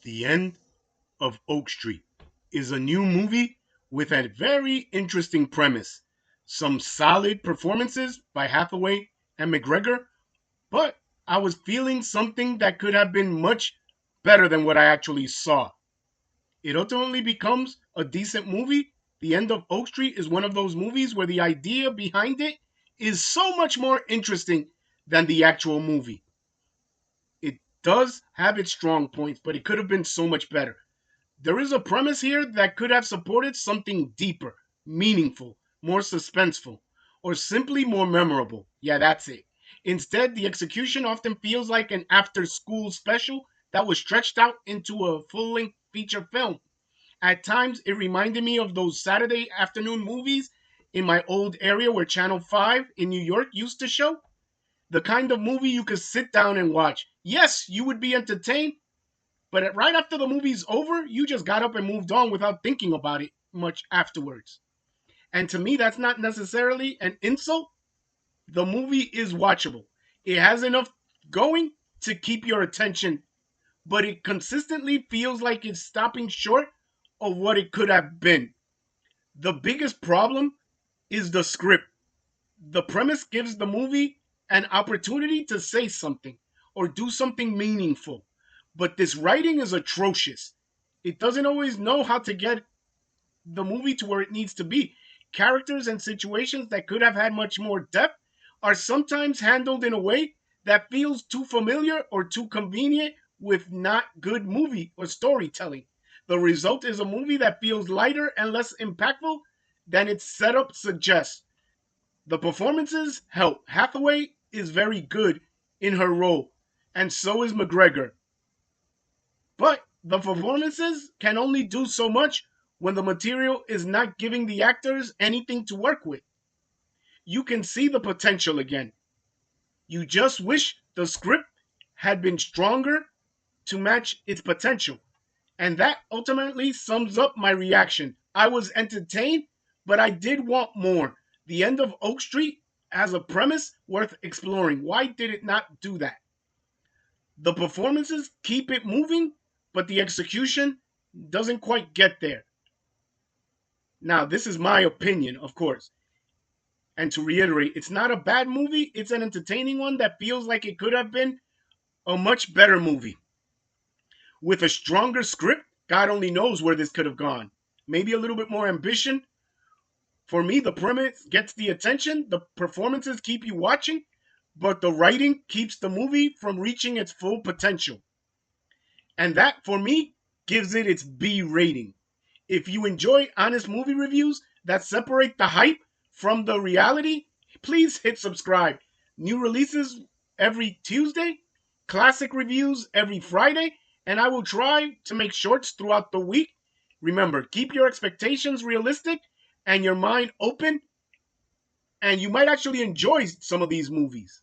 The End of Oak Street is a new movie with a very interesting premise. Some solid performances by Hathaway and McGregor, but I was feeling something that could have been much better than what I actually saw. It ultimately becomes a decent movie. The End of Oak Street is one of those movies where the idea behind it is so much more interesting than the actual movie. It does have its strong points, but it could have been so much better. There is a premise here that could have supported something deeper, meaningful, more suspenseful, or simply more memorable. Yeah, that's it. Instead, the execution often feels like an after school special that was stretched out into a full length feature film. At times, it reminded me of those Saturday afternoon movies in my old area where Channel 5 in New York used to show. The kind of movie you could sit down and watch. Yes, you would be entertained, but right after the movie's over, you just got up and moved on without thinking about it much afterwards. And to me, that's not necessarily an insult. The movie is watchable. It has enough going to keep your attention, but it consistently feels like it's stopping short of what it could have been. The biggest problem is the script. The premise gives the movie an opportunity to say something or do something meaningful. But this writing is atrocious. It doesn't always know how to get the movie to where it needs to be. Characters and situations that could have had much more depth are sometimes handled in a way that feels too familiar or too convenient with not good movie or storytelling. The result is a movie that feels lighter and less impactful than its setup suggests. The performances help. Hathaway is very good in her role, and so is McGregor. But the performances can only do so much when the material is not giving the actors anything to work with. You can see the potential again. You just wish the script had been stronger to match its potential. And that ultimately sums up my reaction. I was entertained, but I did want more. The End of Oak Street has a premise worth exploring. Why did it not do that? The performances keep it moving, but the execution doesn't quite get there. Now, this is my opinion, of course. And to reiterate, it's not a bad movie, it's an entertaining one that feels like it could have been a much better movie. With a stronger script, God only knows where this could have gone. Maybe a little bit more ambition. For me, the premise gets the attention, the performances keep you watching, but the writing keeps the movie from reaching its full potential. And that, for me, gives it its B rating. If you enjoy honest movie reviews that separate the hype from the reality, please hit subscribe. New releases every Tuesday, classic reviews every Friday, and I will try to make shorts throughout the week. Remember, keep your expectations realistic and your mind open, and you might actually enjoy some of these movies.